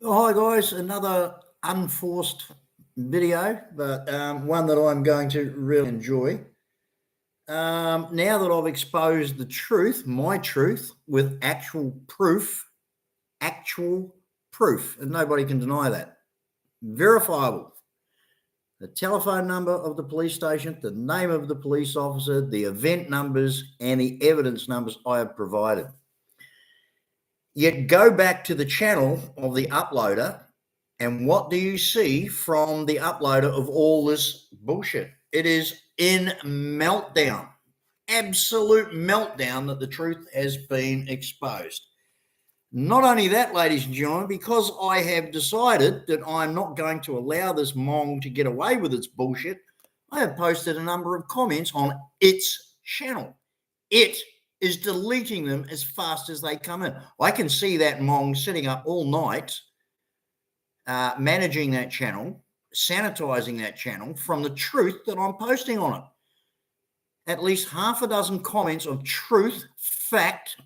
Oh, hi guys, another unforced video, but one that I'm going to really enjoy. Now that I've exposed the truth, my truth, with actual proof, and nobody can deny that, verifiable. The telephone number of the police station, the name of the police officer, the event numbers, and the evidence numbers I have provided. Yet go back to the channel of the uploader, and what do you see from the uploader of all this bullshit? It is in meltdown, absolute meltdown that the truth has been exposed. Not only that, ladies and gentlemen, because I have decided that I'm not going to allow this Mong to get away with its bullshit, I have posted a number of comments on its channel. It is deleting them as fast as they come in. I can see that Mong sitting up all night, managing that channel, sanitizing that channel from the truth that I'm posting on it. At least half a dozen comments of truth, fact,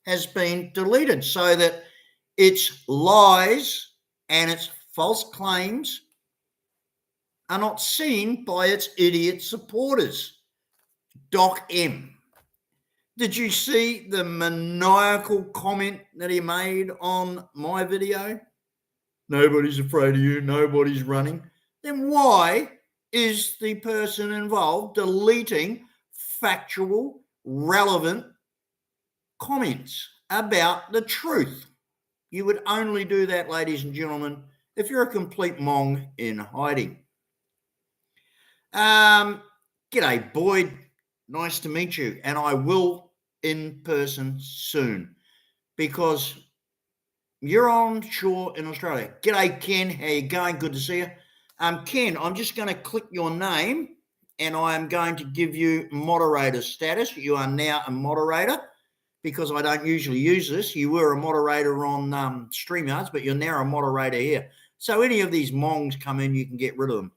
has been deleted so that its lies and its false claims are not seen by its idiot supporters. Doc M. Did you see the maniacal comment that he made on my video? Nobody's afraid of you, nobody's running. Then why is the person involved deleting factual, relevant comments about the truth? You would only do that, ladies and gentlemen, if you're a complete Mong in hiding. G'day, Boyd. Nice to meet you. And I will in person soon because you're on shore in Australia. G'day, Ken. How you going? Good to see you. Ken, I'm just going to click your name and I am going to give you moderator status. You are now a moderator because I don't usually use this. You were a moderator on StreamYards, but you're now a moderator here. So any of these Mongs come in, you can get rid of them.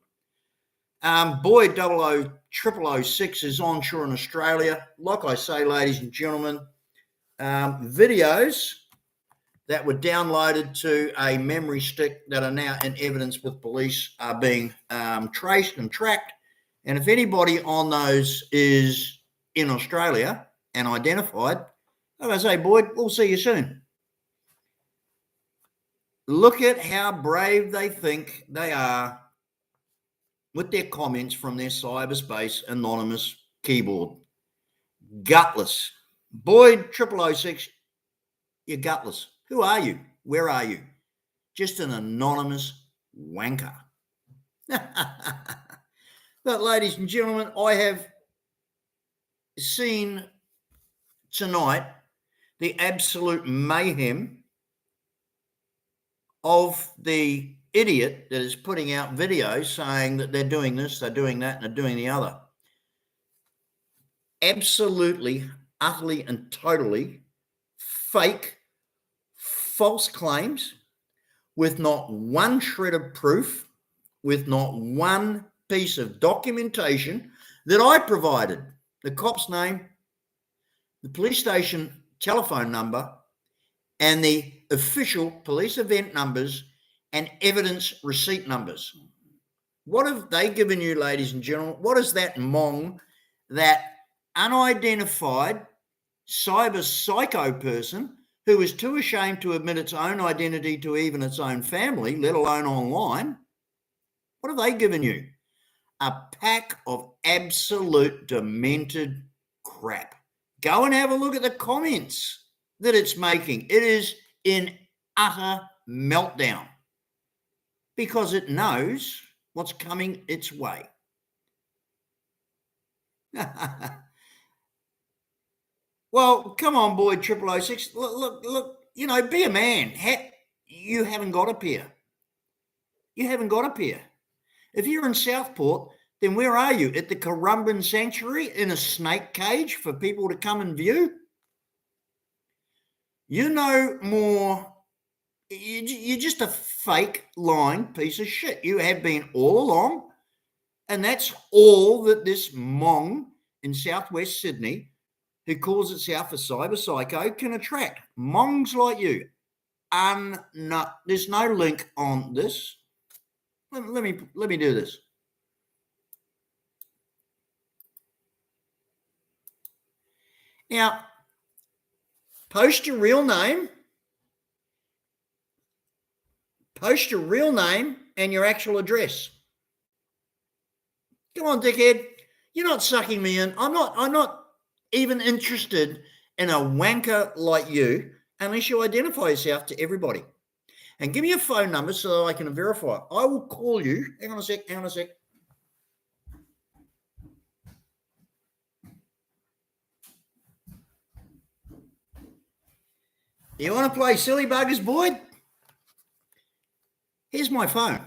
Boyd 00006 is onshore in Australia. Like I say, ladies and gentlemen, videos that were downloaded to a memory stick that are now in evidence with police are being traced and tracked. And if anybody on those is in Australia and identified, like I say, Boyd, we'll see you soon. Look at how brave they think they are with their comments from their cyberspace anonymous keyboard. Gutless. Boyd 0006, you're gutless. Who are you? Where are you? Just an anonymous wanker. But ladies and gentlemen, I have seen tonight the absolute mayhem of the idiot that is putting out videos saying that they're doing this, they're doing that, and they're doing the other. Absolutely, utterly, and totally fake, false claims with not one shred of proof, with not one piece of documentation that I provided. The cop's name, the police station telephone number, and the official police event numbers and evidence receipt numbers. What have they given you, ladies and gentlemen? What is that Mong, that unidentified cyber psycho person who is too ashamed to admit its own identity to even its own family, let alone online? What have they given you? A pack of absolute demented crap. Go and have a look at the comments that it's making. It is in utter meltdown because it knows what's coming its way. Well, come on, Boyd 0006. Look, you know, be a man. You haven't got up here. You haven't got up here. If you're in Southport, then where are you? At the Currumbin Sanctuary in a snake cage for people to come and view? You know more. You're just a fake, lying piece of shit. You have been all along. And that's all that this Mong in southwest Sydney, who calls itself a cyber psycho, can attract. Mongs like you, there's no link on this. Let me do this. Now, post your real name and your actual address. Come on, dickhead. You're not sucking me in. I'm not even interested in a wanker like you unless you identify yourself to everybody. And give me a phone number so that I can verify it. I will call you. Hang on a sec. You want to play silly buggers, Boyd? Here's my phone.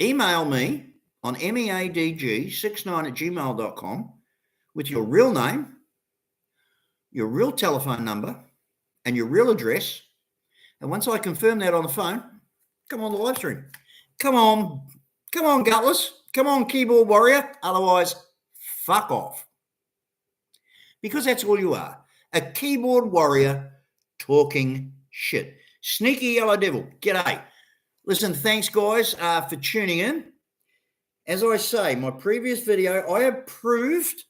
Email me on meadg69@gmail.com with your real name, your real telephone number, and your real address. And once I confirm that on the phone, come on the live stream. Come on, Gutless. Come on, keyboard warrior. Otherwise, fuck off. Because that's all you are. A keyboard warrior talking shit. Sneaky yellow devil. G'day. Listen, thanks, guys, for tuning in. As I say, my previous video, I have proved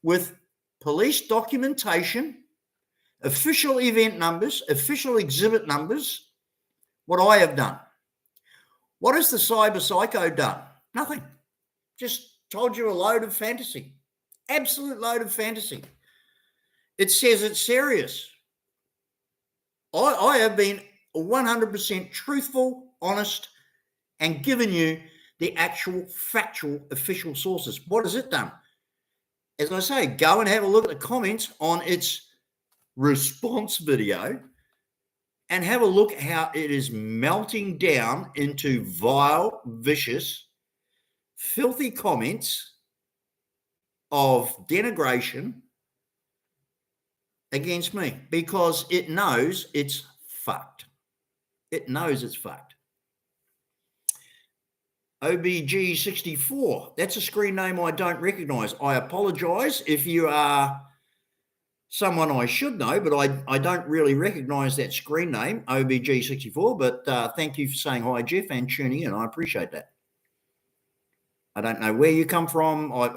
with police documentation, official event numbers, official exhibit numbers, what I have done. What has the cyber psycho done? Nothing. Just told you a load of fantasy. Absolute load of fantasy. It says it's serious. I have been 100% truthful, honest, and given you the actual factual official sources. What has it done? As I say, go and have a look at the comments on its response video and have a look at how it is melting down into vile, vicious, filthy comments of denigration against me because it knows it's fucked. It knows it's fucked. OBG64, that's a screen name I don't recognize. I apologize if you are someone I should know, but I don't really recognize that screen name, OBG64, but thank you for saying hi, Jeff, and tuning in. I appreciate that. I don't know where you come from. I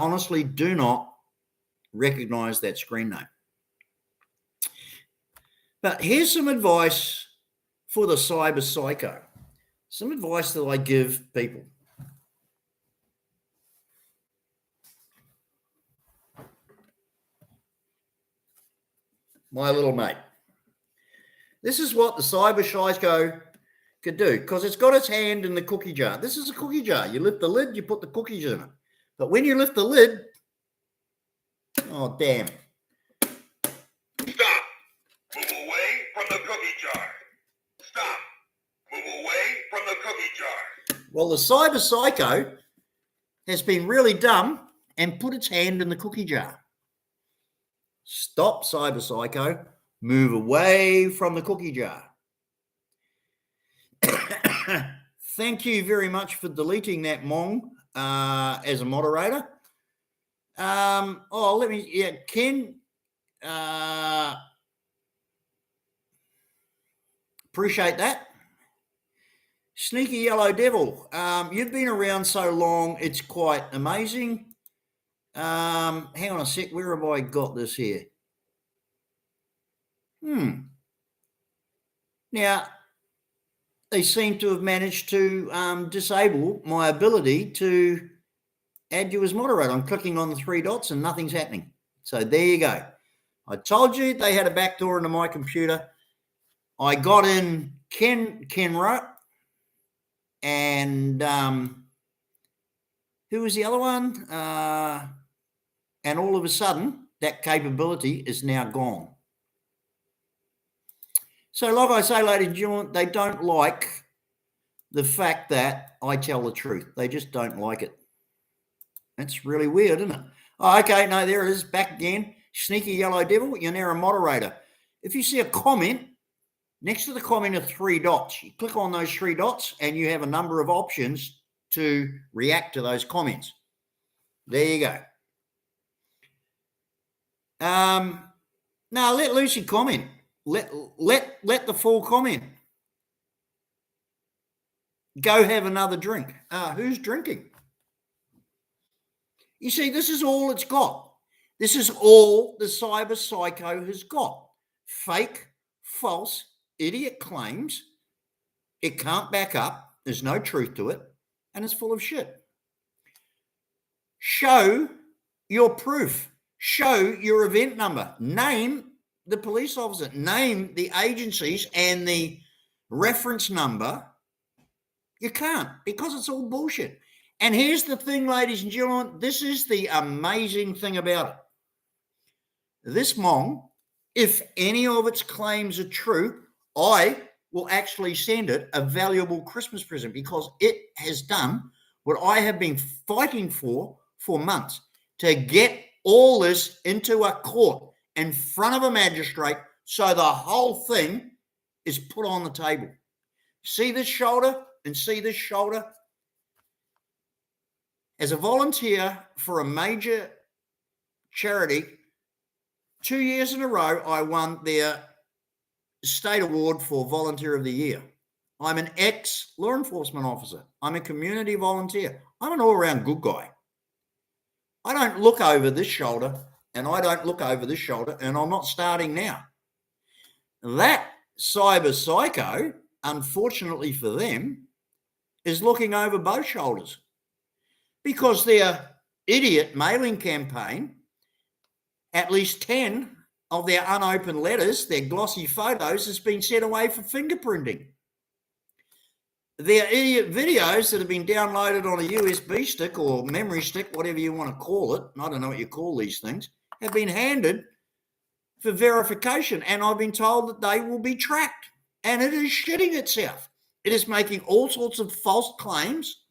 honestly do not recognize that screen name. But here's some advice for the cyber psycho. Some advice that I give people. My little mate. This is what the cyber psycho could do because it's got its hand in the cookie jar. This is a cookie jar. You lift the lid, you put the cookies in it. But when you lift the lid, oh, damn. Stop. Move away from the cookie jar. Stop. Move away from the cookie jar. Well, the cyber psycho has been really dumb and put its hand in the cookie jar. Stop, cyber psycho. Move away from the cookie jar. Thank you very much for deleting that Mong as a moderator. Ken, appreciate that. Sneaky yellow devil. You've been around so long, it's quite amazing. Hang on a sec. Where have I got this here? Now, they seem to have managed to disable my ability to add you as moderator. I'm clicking on the three dots and nothing's happening. So there you go. I told you they had a backdoor into my computer. I got in Kenra and who was the other one? And all of a sudden, that capability is now gone. So like I say, ladies and gentlemen, they don't like the fact that I tell the truth. They just don't like it. That's really weird, isn't it? Oh, okay, no, there it is, back again. Sneaky yellow devil, you're now a moderator. If you see a comment, next to the comment are three dots. You click on those three dots and you have a number of options to react to those comments. There you go. Now, let Lucy comment. let the full comment. Go have another drink. Who's drinking? You see, this is all it's got. This is all the cyber psycho has got. Fake, false, idiot claims. It can't back up. There's no truth to it. And it's full of shit. Show your proof. Show your event number. Name the police officer. Name the agencies and the reference number. You can't, because it's all bullshit. And here's the thing, ladies and gentlemen, this is the amazing thing about it. This Mong, if any of its claims are true, I will actually send it a valuable Christmas present, because it has done what I have been fighting for months, to get all this into a court in front of a magistrate, so the whole thing is put on the table. See this shoulder and see this shoulder? As a volunteer for a major charity, 2 years in a row, I won their state award for Volunteer of the Year. I'm an ex-law enforcement officer. I'm a community volunteer. I'm an all-around good guy. I don't look over this shoulder, and I don't look over this shoulder, and I'm not starting now. That cyber psycho, unfortunately for them, is looking over both shoulders, because their idiot mailing campaign, at least 10 of their unopened letters, their glossy photos, has been sent away for fingerprinting. Their idiot videos that have been downloaded on a USB stick or memory stick, whatever you want to call it, I don't know what you call these things, have been handed for verification. And I've been told that they will be tracked. And it is shitting itself. It is making all sorts of false claims.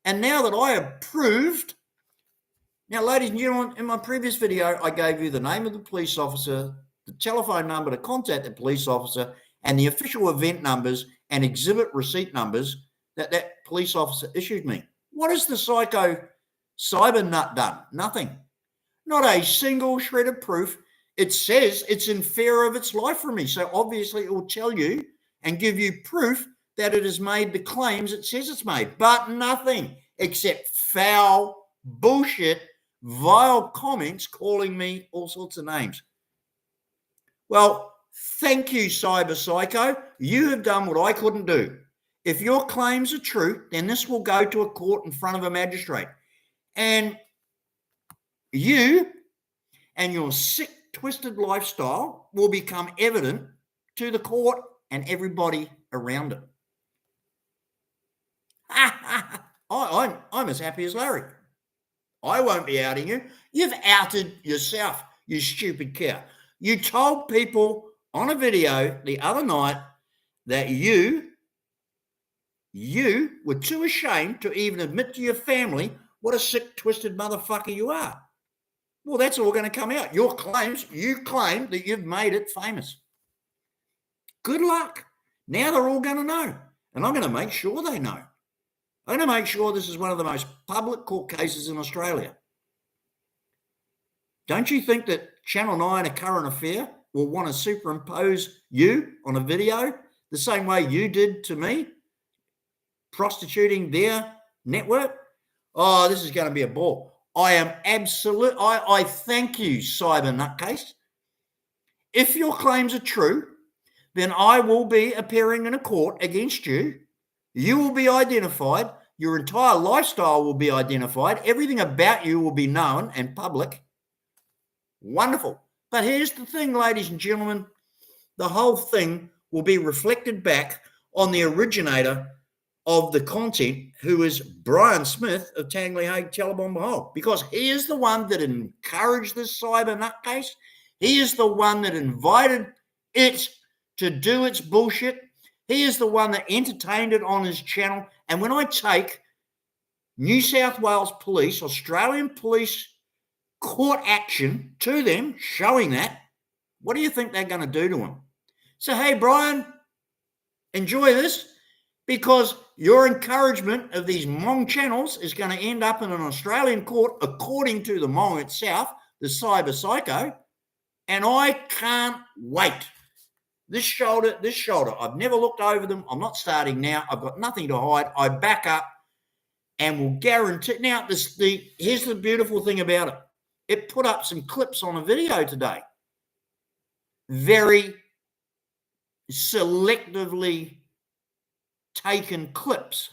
And now that I have proved, now, ladies and gentlemen, in my previous video, I gave you the name of the police officer, the telephone number to contact the police officer, and the official event numbers and exhibit receipt numbers that police officer issued me. What has the psycho cyber nut done? Nothing. Not a single shred of proof. It says it's in fear of its life from me. So obviously it will tell you and give you proof that it has made the claims it says it's made, but nothing except foul, bullshit, vile comments calling me all sorts of names. Well, thank you, cyber psycho. You have done what I couldn't do. If your claims are true, then this will go to a court in front of a magistrate. And you and your sick, twisted lifestyle will become evident to the court and everybody around it. I'm as happy as Larry. I won't be outing you. You've outed yourself, you stupid cow. You told people on a video the other night that you were too ashamed to even admit to your family what a sick, twisted motherfucker you are. Well, that's all going to come out. Your claims, you claim that you've made it famous. Good luck. Now they're all going to know. And I'm going to make sure they know. I'm going to make sure this is one of the most public court cases in Australia. Don't you think that Channel 9, A Current Affair, will want to superimpose you on a video the same way you did to me, prostituting their network? Oh, this is going to be a ball. I am absolute. I thank you, cyber nutcase. If your claims are true, then I will be appearing in a court against you. You will be identified. Your entire lifestyle will be identified. Everything about you will be known and public. Wonderful. But here's the thing, ladies and gentlemen. The whole thing will be reflected back on the originator of the content, who is Brian Smith of Tangley Hague Telebomb Behold, because he is the one that encouraged this cyber nutcase. He is the one that invited it to do its bullshit. He is the one that entertained it on his channel. And when I take New South Wales Police, Australian Police court action to them, showing that, what do you think they're going to do to him? So, hey, Brian, enjoy this, because your encouragement of these Hmong channels is going to end up in an Australian court, according to the Hmong itself, the cyber psycho, and I can't wait this shoulder. I've never looked over them. I'm not starting now. I've got nothing to hide. I back up and will guarantee. Now, here's the beautiful thing about it. It put up some clips on a video today. Very selectively taken clips.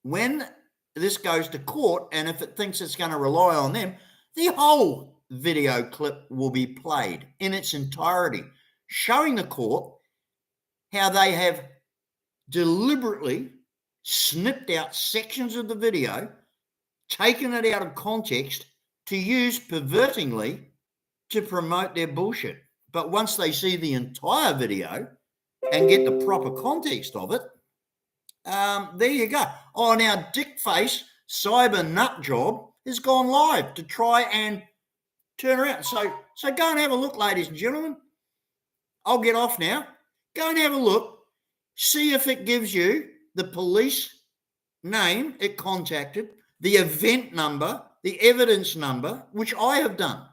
When this goes to court, and if it thinks it's going to rely on them, the whole video clip will be played in its entirety, showing the court how they have deliberately snipped out sections of the video, taken it out of context to use pervertingly to promote their bullshit. But once they see the entire video and get the proper context of it, there you go. Oh, now Dickface Cyber Nut Job has gone live to try and turn around. So go and have a look, ladies and gentlemen. I'll get off now. Go and have a look. See if it gives you the police name it contacted, the event number, the evidence number, which I have done.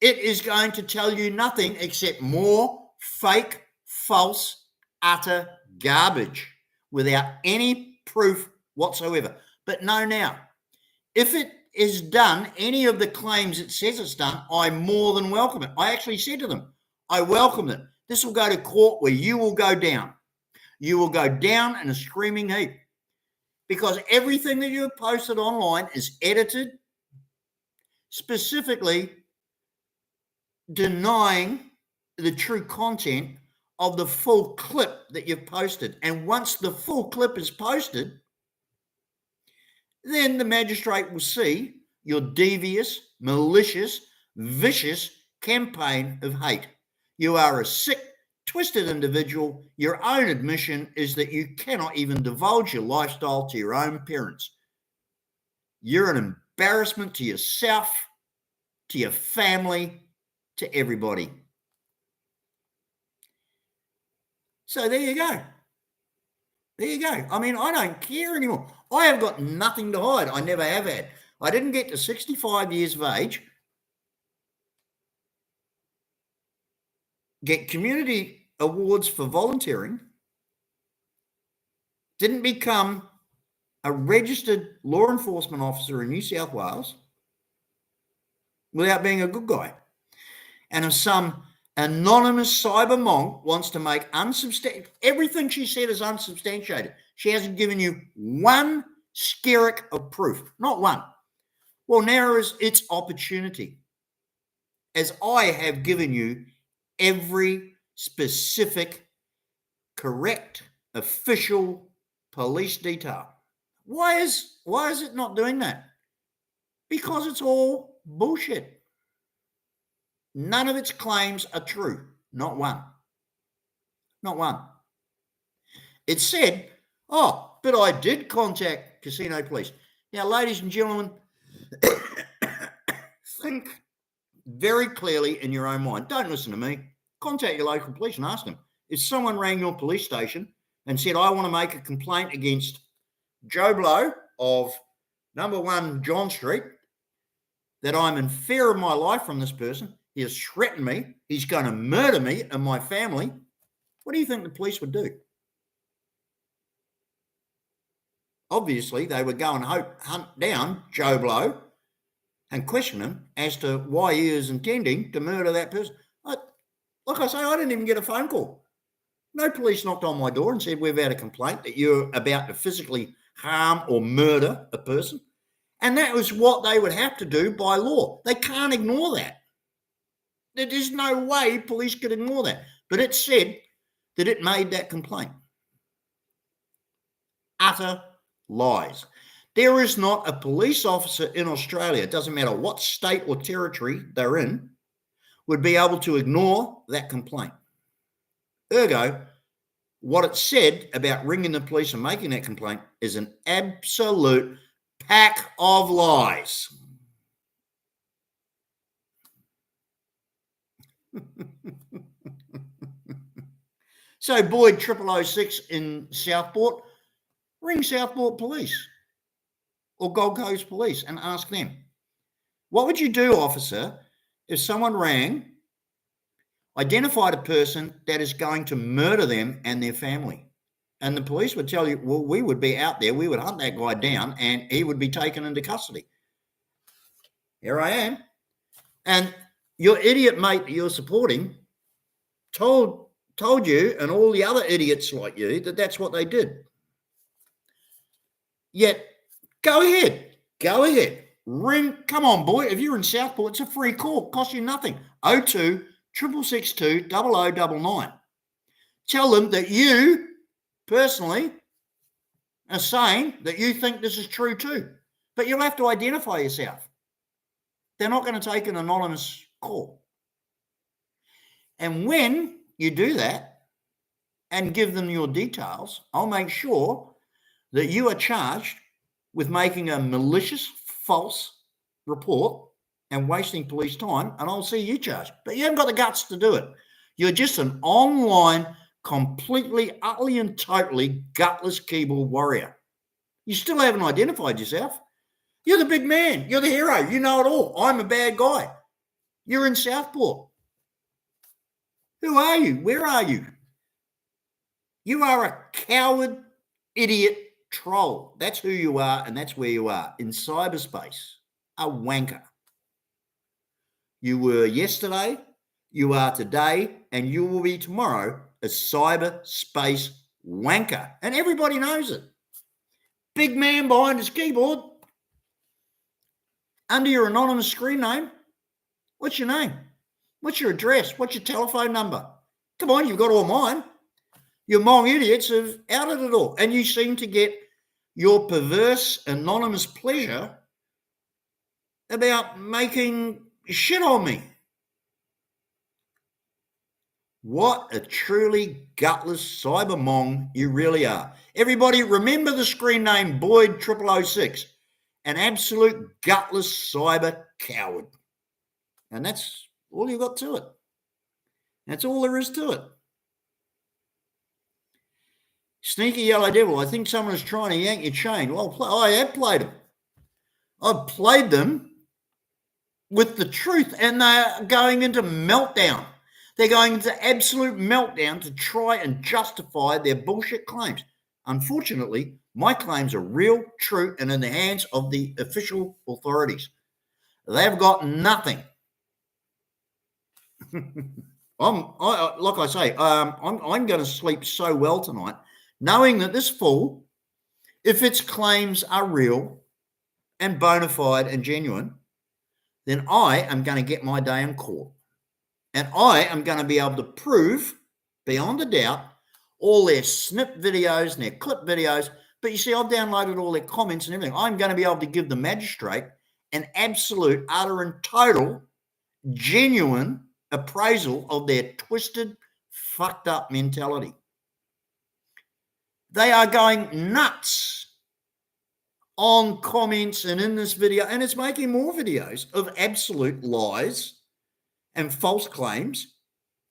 It is going to tell you nothing except more fake, false, utter garbage without any proof whatsoever. But no, now, if it is done any of the claims it says it's done, I more than welcome it. I actually said to them, I welcome it. This will go to court where you will go down. You will go down in a screaming heap because everything that you have posted online is edited, specifically denying the true content of the full clip that you've posted. And once the full clip is posted, then the magistrate will see your devious, malicious, vicious campaign of hate. You are a sick, twisted individual. Your own admission is that you cannot even divulge your lifestyle to your own parents. You're an embarrassment to yourself, to your family, to everybody. So there you go. There you go. I mean, I don't care anymore. I have got nothing to hide. I never have had. I didn't get to 65 years of age, get community awards for volunteering, didn't become a registered law enforcement officer in New South Wales without being a good guy. And if some anonymous cyber monk wants to make everything she said is unsubstantiated. She hasn't given you one skerrick of proof, not one. Well, now is its opportunity, as I have given you every specific, correct, official police detail. Why is it not doing that? Because it's all bullshit. None of its claims are true. Not one. Not one. It said, oh, but I did contact Casino Police. Now, ladies and gentlemen, think very clearly in your own mind. Don't listen to me. Contact your local police and ask them. If someone rang your police station and said, I want to make a complaint against Joe Blow of number 1 John Street, that I'm in fear of my life from this person, he has threatened me, he's going to murder me and my family, what do you think the police would do? Obviously, they would go and hunt down Joe Blow and question him as to why he is intending to murder that person. Like I say, I didn't even get a phone call. No police knocked on my door and said, we've had a complaint that you're about to physically harm or murder a person. And that was what they would have to do by law. They can't ignore that. There's no way police could ignore that. But it said that it made that complaint. Utter lies. There is not a police officer in Australia, it doesn't matter what state or territory they're in, would be able to ignore that complaint. Ergo, what it said about ringing the police and making that complaint is an absolute pack of lies. So Boyd 0006 in Southport, ring Southport Police or Gold Coast Police and ask them, what would you do, officer, if someone rang identified a person that is going to murder them and their family. And the police would tell you, well, we would be out there, we would hunt that guy down, and he would be taken into custody. Here I am. And your idiot mate that you're supporting told you and all the other idiots like you that that's what they did. Yet, go ahead. Ring, come on, boy. If you're in Southport, it's a free call. Costs you nothing. 02 662 0099. Tell them that you personally are saying that you think this is true too. But you'll have to identify yourself. They're not going to take an anonymous call. And when you do that and give them your details, I'll make sure that you are charged with making a malicious, false report and wasting police time, and I'll see you charged. But you haven't got the guts to do it. You're just an online, completely, utterly and totally gutless keyboard warrior. You still haven't identified yourself. You're the big man. You're the hero. You know it all. I'm a bad guy. You're in Southport. Who are you? Where are you? You are a coward, idiot, troll. That's who you are, and that's where you are, in cyberspace. A wanker. You were yesterday, you are today, and you will be tomorrow a cyberspace wanker. And everybody knows it. Big man behind his keyboard. Under your anonymous screen name. What's your name? What's your address? What's your telephone number? Come on, you've got all mine. Your Hmong idiots have outed it all. And you seem to get your perverse anonymous pleasure about making shit on me. What a truly gutless cyber Hmong you really are. Everybody remember the screen name Boyd 0006, an absolute gutless cyber coward. And that's all you got to it. That's all there is to it. Sneaky yellow devil, I think someone is trying to yank your chain. Well, I have played them. I've played them with the truth, and they're going into meltdown. They're going into absolute meltdown to try and justify their bullshit claims. Unfortunately, my claims are real, true, and in the hands of the official authorities. They've got nothing. I'm going to sleep so well tonight, knowing that this fool, if its claims are real and bona fide and genuine, then I am going to get my day in court. And I am going to be able to prove beyond a doubt all their snip videos and their clip videos. But you see, I've downloaded all their comments and everything. I'm going to be able to give the magistrate an absolute, utter and total, genuine appraisal of their twisted, fucked up mentality. They are going nuts on comments and in this video, and it's making more videos of absolute lies and false claims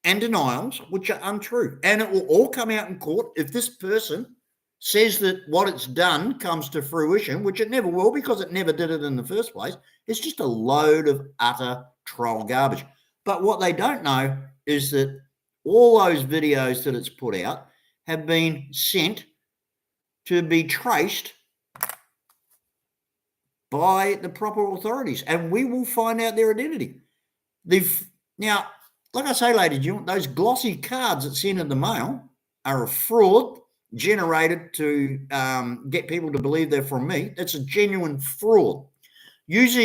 and denials which are untrue. And it will all come out in court if this person says that what it's done comes to fruition, which it never will because it never did it in the first place. It's just a load of utter troll garbage. But what they don't know is that all those videos that it's put out have been sent to be traced by the proper authorities, and we will find out their identity. Now, like I say, ladies and gentlemen, those glossy cards that sent in the mail are a fraud generated to get people to believe they're from me. That's a genuine fraud. Here's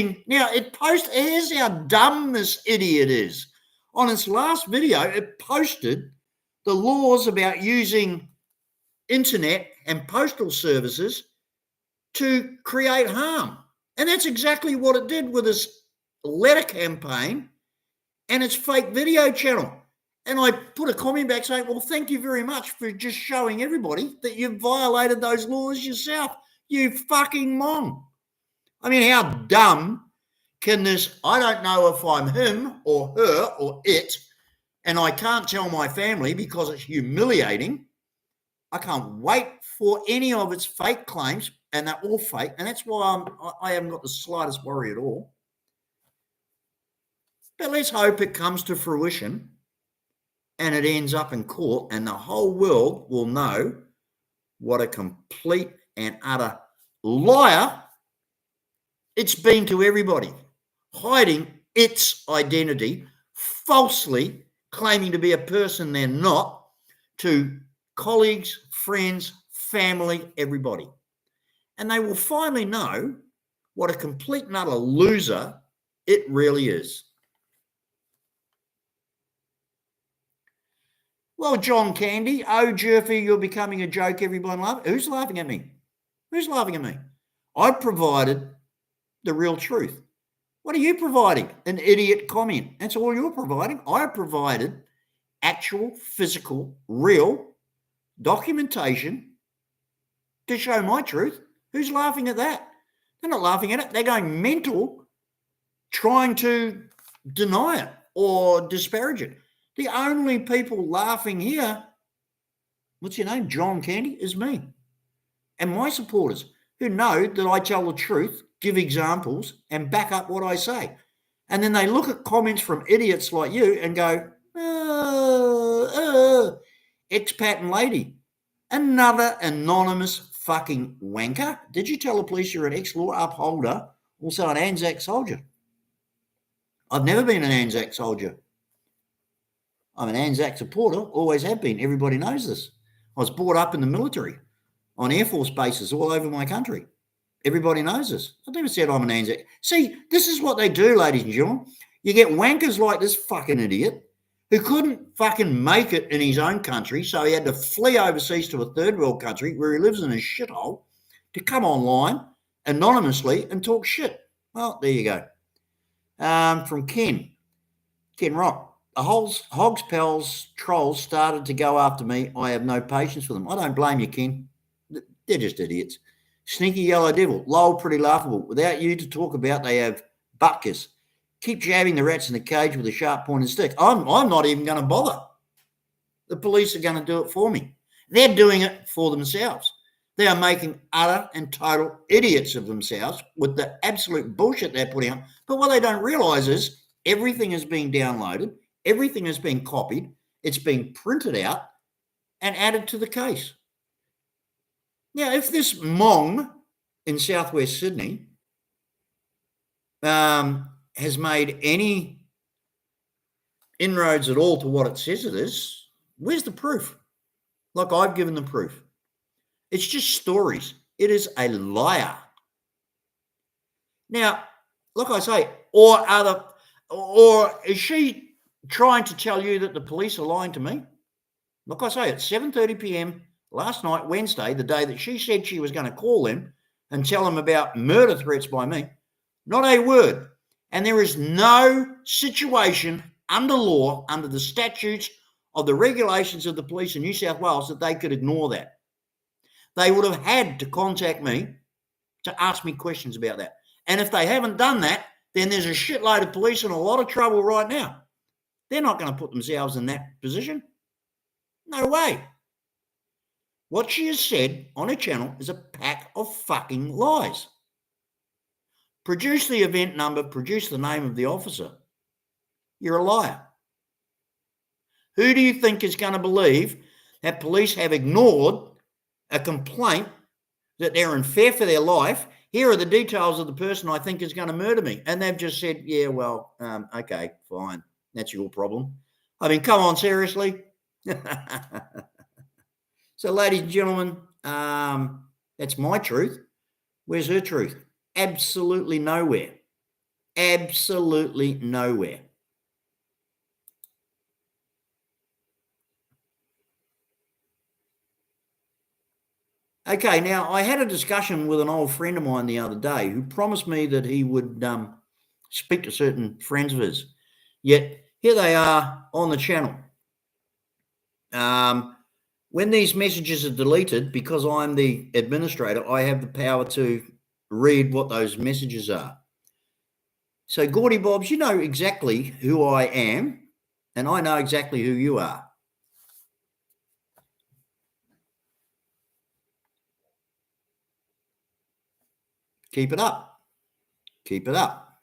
how dumb this idiot is. On its last video, it posted the laws about using internet and postal services to create harm. And that's exactly what it did with this letter campaign and its fake video channel. And I put a comment back saying, well, thank you very much for just showing everybody that you've violated those laws yourself. You fucking Hmong. I mean, how dumb can this, I don't know if I'm him or her or it, and I can't tell my family because it's humiliating. I can't wait for any of its fake claims, and they're all fake, and that's why I haven't got the slightest worry at all. But let's hope it comes to fruition and it ends up in court, and the whole world will know what a complete and utter liar it's been to everybody, hiding its identity, falsely claiming to be a person they're not, to colleagues, friends, family, everybody. And they will finally know what a complete and utter loser it really is. Well, John Candy, oh, Jerfy, you're becoming a joke, everyone laughing. Who's laughing at me? Who's laughing at me? I provided the real truth. What are you providing? An idiot comment. That's all you're providing. I provided actual, physical, real documentation to show my truth. Who's laughing at that? They're not laughing at it. They're going mental trying to deny it or disparage it. The only people laughing here, what's your name? John Candy, is me and my supporters who know that I tell the truth, give examples, and back up what I say. And then they look at comments from idiots like you and go, expat and lady, another anonymous fucking wanker. Did you tell the police you're an ex-law upholder, also an Anzac soldier? I've never been an Anzac soldier. I'm an Anzac supporter, always have been. Everybody knows this. I was brought up in the military on Air Force bases all over my country. Everybody knows this. I've never said I'm an Anzac. See, this is what they do, ladies and gentlemen. You get wankers like this fucking idiot who couldn't fucking make it in his own country, so he had to flee overseas to a third world country where he lives in a shithole to come online anonymously and talk shit. Well, there you go. From Ken Rock. The Hogs Pals trolls started to go after me. I have no patience for them. I don't blame you, Ken. They're just idiots. Sneaky yellow devil. Lol, pretty laughable. Without you to talk about, they have butkus. Keep jabbing the rats in the cage with a sharp pointed stick. I'm not even going to bother. The police are going to do it for me. They're doing it for themselves. They are making utter and total idiots of themselves with the absolute bullshit they're putting out. But what they don't realise is everything is being downloaded, everything is being copied, it's being printed out and added to the case. Now, if this Mong in southwest Sydney has made any inroads at all to what it says it is, where's the proof? Like, I've given the proof. It's just stories. It is a liar. Now, like I say, or is she trying to tell you that the police are lying to me? Like I say, at 7:30 p.m. last night, Wednesday, the day that she said she was going to call them and tell them about murder threats by me, not a word. And there is no situation under law, under the statutes of the regulations of the police in New South Wales, that they could ignore that. They would have had to contact me to ask me questions about that. And if they haven't done that, then there's a shitload of police in a lot of trouble right now. They're not going to put themselves in that position. No way. What she has said on her channel is a pack of fucking lies. Produce the event number, produce the name of the officer. You're a liar. Who do you think is going to believe that police have ignored a complaint that they're in fear for their life? Here are the details of the person I think is going to murder me. And they've just said, yeah, well, okay, fine. That's your problem. I mean, come on, seriously? So, ladies and gentlemen, that's my truth. Where's her truth? Absolutely nowhere. Absolutely nowhere. Okay, now I had a discussion with an old friend of mine the other day who promised me that he would speak to certain friends of his. Yet here they are on the channel. When these messages are deleted, because I'm the administrator, I have the power to read what those messages are. So, Gordy Bobs, you know exactly who I am, and I know exactly who you are. Keep it up. Keep it up.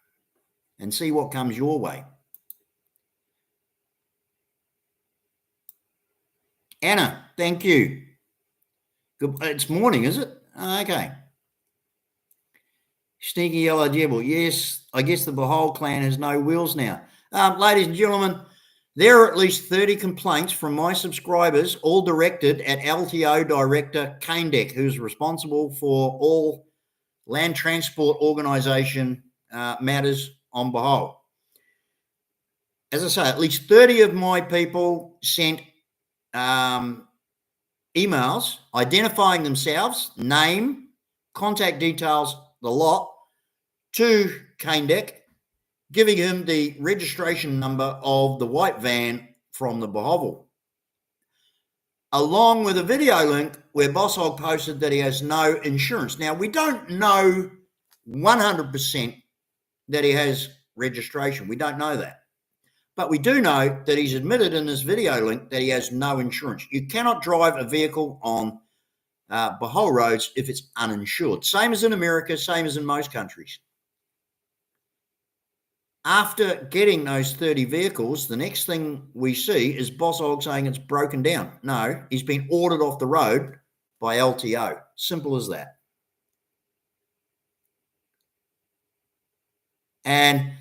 And see what comes your way. Anna, thank you. Good. It's morning, is it? Okay. Sneaky yellow devil. Yes, I guess the Behold clan has no wheels now. Ladies and gentlemen, there are at least 30 complaints from my subscribers, all directed at LTO Director Kaindek, who's responsible for all land transport organisation matters on Behold. As I say, at least 30 of my people sent emails identifying themselves, name, contact details, the lot, to Kaindek, giving him the registration number of the white van from the Behovel, along with a video link where Boss Hog posted that he has no insurance. Now, we don't know 100% that he has registration. We don't know that. But we do know that he's admitted in this video link that he has no insurance. You cannot drive a vehicle on Behold roads if it's uninsured. Same as in America, same as in most countries. After getting those 30 vehicles, the next thing we see is Boss Hog saying it's broken down. No, he's been ordered off the road by LTO. Simple as that. And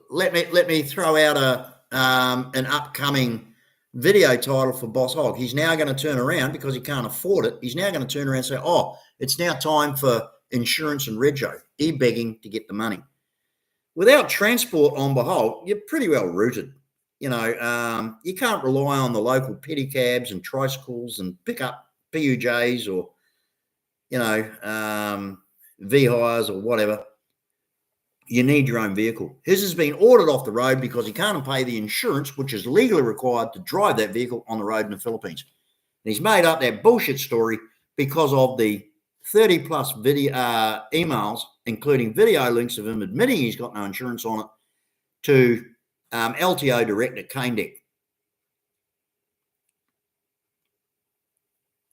let me throw out an upcoming video title for Boss Hog. He's now going to turn around, because he can't afford it. He's now going to turn around and say, oh, it's now time for insurance and rego. E-begging to get the money. Without transport on Behold, you're pretty well rooted. You know, you can't rely on the local pedicabs and tricycles and pick up PUJs or, you know, V-hires or whatever. You need your own vehicle. His has been ordered off the road because he can't pay the insurance, which is legally required to drive that vehicle on the road in the Philippines. And he's made up that bullshit story because of the 30 plus video emails, including video links of him admitting he's got no insurance on it, to LTO Director Kaindek.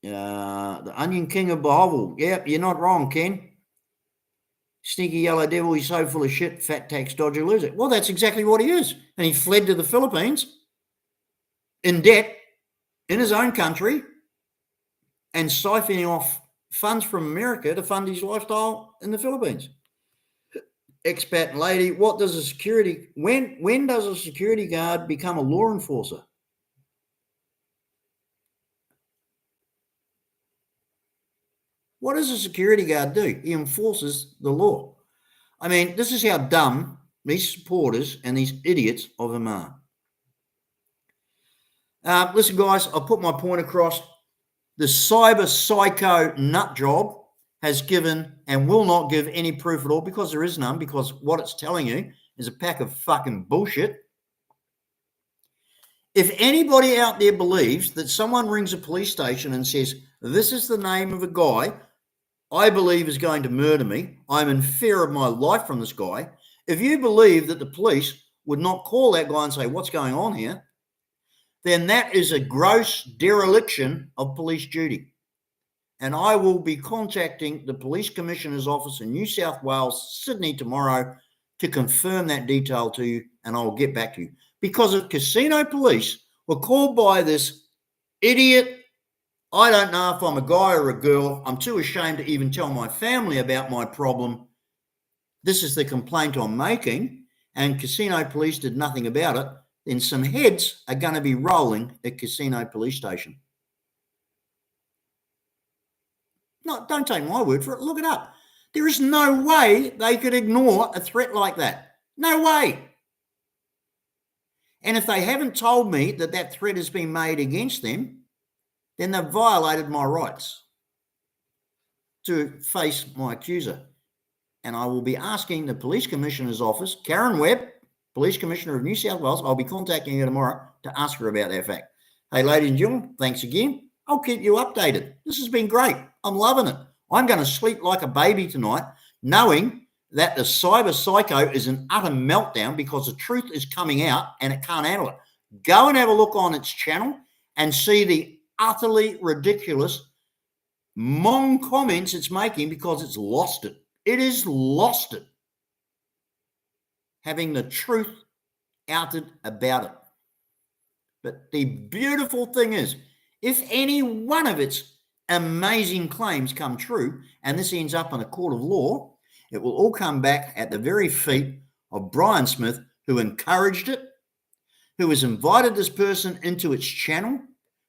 The Onion King of Behovel. Yep, you're not wrong, Ken. Sneaky yellow devil, he's so full of shit, fat tax dodger loser. Well, that's exactly what he is. And he fled to the Philippines in debt in his own country and siphoning off funds from America to fund his lifestyle in the Philippines. Expat lady, what does a security, when does a security guard become a law enforcer? What does a security guard do? He enforces the law. I mean, this is how dumb these supporters and these idiots of him are. Listen, guys, I'll put my point across. The cyber psycho nut job has given and will not give any proof at all, because there is none, because what it's telling you is a pack of fucking bullshit. If anybody out there believes that someone rings a police station and says, this is the name of a guy I believe is going to murder me, I'm in fear of my life from this guy, if you believe that the police would not call that guy and say, what's going on here, then that is a gross dereliction of police duty. And I will be contacting the Police Commissioner's office in New South Wales, Sydney tomorrow to confirm that detail to you, and I'll get back to you. Because if casino police were called by this idiot, I don't know if I'm a guy or a girl, I'm too ashamed to even tell my family about my problem. This is the complaint I'm making, and casino police did nothing about it, then some heads are going to be rolling at casino police station. No, don't take my word for it. Look it up. There is no way they could ignore a threat like that. No way. And if they haven't told me that that threat has been made against them, then they've violated my rights to face my accuser. And I will be asking the Police Commissioner's office, Karen Webb, Police Commissioner of New South Wales, I'll be contacting her tomorrow to ask her about that fact. Hey, ladies and gentlemen, thanks again. I'll keep you updated. This has been great. I'm loving it. I'm going to sleep like a baby tonight, knowing that the cyber psycho is an utter meltdown because the truth is coming out and it can't handle it. Go and have a look on its channel and see the utterly ridiculous mong comments it's making, because it's lost it. It is lost it, having the truth outed about it. But the beautiful thing is, If any one of its amazing claims come true, and this ends up in a court of law, it will all come back at the very feet of Brian Smith, who encouraged it, who has invited this person into its channel,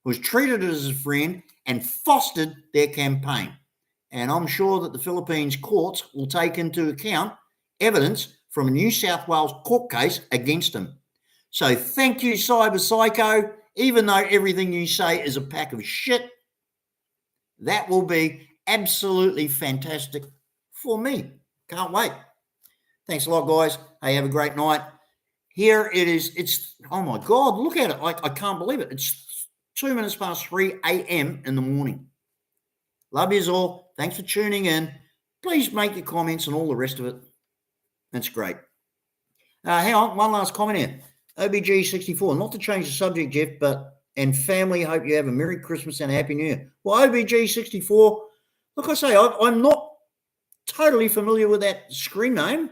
who has treated it as a friend and fostered their campaign. And I'm sure that the Philippines courts will take into account evidence from a New South Wales court case against him. So thank you, Cyber Psycho. Even though everything you say is a pack of shit, that will be absolutely fantastic for me. Can't wait. Thanks a lot, guys. Hey, have a great night. Here it is. It's, oh my God, look at it. I can't believe it. It's 2 minutes past 3 a.m. in the morning. Love yous all. Thanks for tuning in. Please make your comments and all the rest of it. That's great. Hang on, one last comment here. OBG64, not to change the subject, Jeff, and family, hope you have a Merry Christmas and a Happy New Year. Well, OBG64, like I say, I'm not totally familiar with that screen name,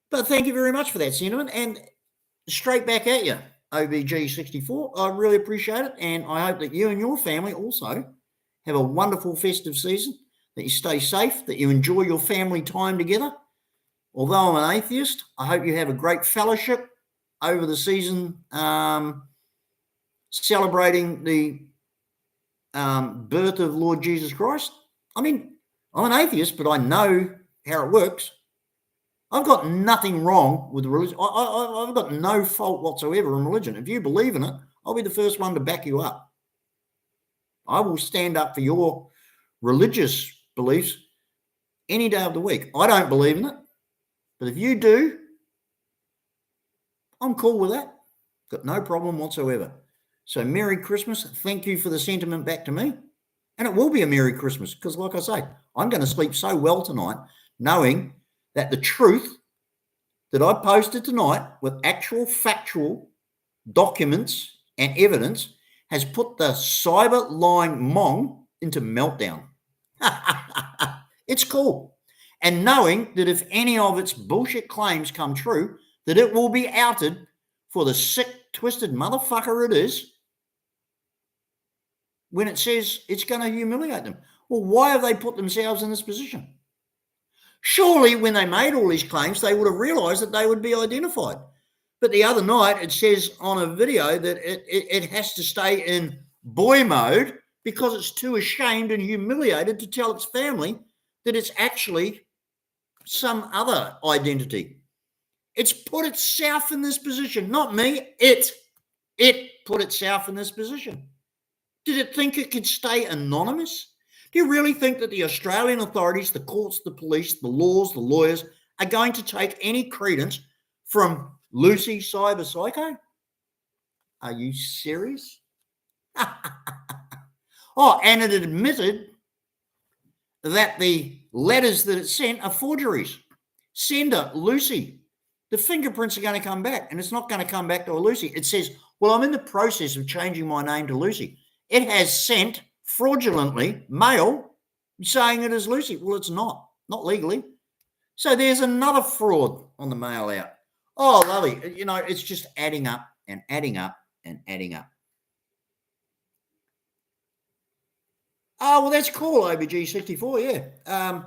but thank you very much for that sentiment, and straight back at you, OBG64. I really appreciate it, and I hope that you and your family also have a wonderful festive season, that you stay safe, that you enjoy your family time together. Although I'm an atheist, I hope you have a great fellowship over the season, celebrating the birth of Lord Jesus Christ. I mean, I'm an atheist, but I know how it works. I've got nothing wrong with religion. I've got no fault whatsoever in religion. If you believe in it, I'll be the first one to back you up. I will stand up for your religious beliefs any day of the week. I don't believe in it, but if you do, I'm cool with that. Got no problem whatsoever. So Merry Christmas. Thank you for the sentiment back to me. And it will be a Merry Christmas because, like I say, I'm going to sleep so well tonight knowing that the truth that I posted tonight with actual factual documents and evidence has put the cyber lying Mong into meltdown. It's cool. And knowing that if any of its bullshit claims come true, that it will be outed for the sick, twisted motherfucker it is when it says it's going to humiliate them. Well, why have they put themselves in this position? Surely when they made all these claims, they would have realized that they would be identified. But the other night, it says on a video that it has to stay in boy mode because it's too ashamed and humiliated to tell its family that it's actually some other identity. It's put itself in this position, not me. It put itself in this position. Did it think it could stay anonymous? Do you really think that the Australian authorities, the courts, the police, the laws, the lawyers are going to take any credence from Lucy Cyber Psycho? Are you serious? Oh, and it admitted that the letters that it sent are forgeries. Sender, Lucy. The fingerprints are going to come back, and it's not going to come back to a Lucy. It says, well, I'm in the process of changing my name to Lucy. It has sent fraudulently mail saying it is Lucy. Well, it's not legally. So there's another fraud on the mail out. Oh, lovely. You know, it's just adding up and adding up and adding up. Oh, well, that's cool, OBG64, yeah.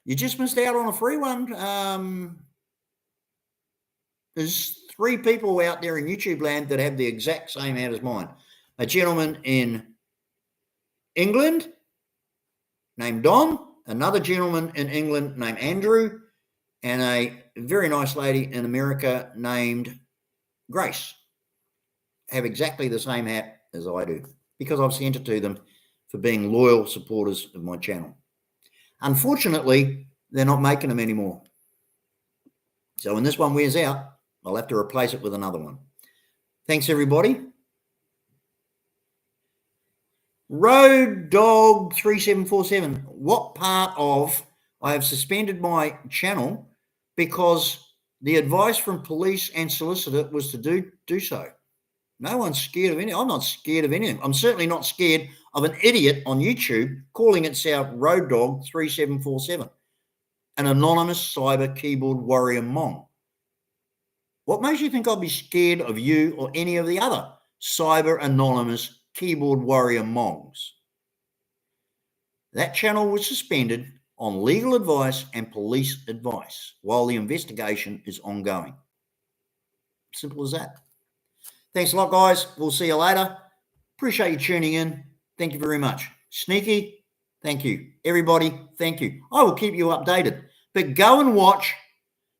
You just missed out on a free one. There's 3 people out there in YouTube land that have the exact same ad as mine. A gentleman in England named Don, another gentleman in England named Andrew, and a very nice lady in America named Grace have exactly the same hat as I do because I've sent it to them for being loyal supporters of my channel. Unfortunately, they're not making them anymore. So when this one wears out, I'll have to replace it with another one. Thanks, everybody. Road Dog 3747. What part of I have suspended my channel because the advice from police and solicitor was to do so. No one's scared of anything. I'm not scared of anything. I'm certainly not scared of an idiot on YouTube calling itself Road Dog 3747, an anonymous cyber keyboard warrior Mong. What makes you think I'll be scared of you or any of the other cyber anonymous keyboard warrior Mongs. That channel was suspended on legal advice and police advice while the investigation is ongoing. Simple as that. Thanks a lot, guys. We'll see you later. Appreciate you tuning in. Thank you very much. Sneaky, thank you. Everybody, thank you. I will keep you updated. But go and watch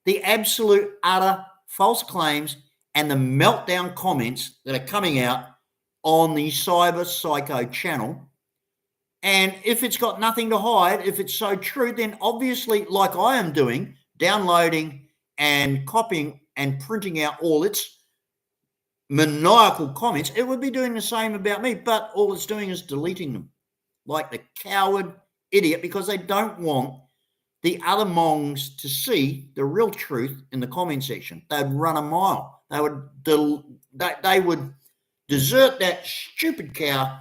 the absolute utter false claims and the meltdown comments that are coming out on the Cyber Psycho channel. And if it's got nothing to hide, if it's so true, then obviously, like I am doing, downloading and copying and printing out all its maniacal comments, it would be doing the same about me, but all it's doing is deleting them like the coward idiot, because they don't want the other Mongs to see the real truth in the comment section. They'd run a mile. They would desert that stupid cow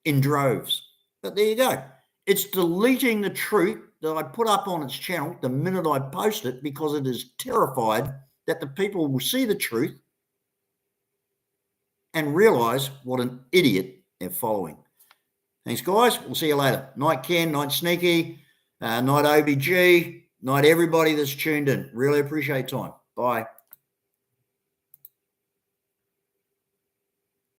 in droves. But there you go. It's deleting the truth that I put up on its channel the minute I post it, because it is terrified that the people will see the truth and realize what an idiot they're following. Thanks, guys. We'll see you later. Night Ken, night Sneaky, night OBG, night everybody that's tuned in. Really appreciate your time. Bye.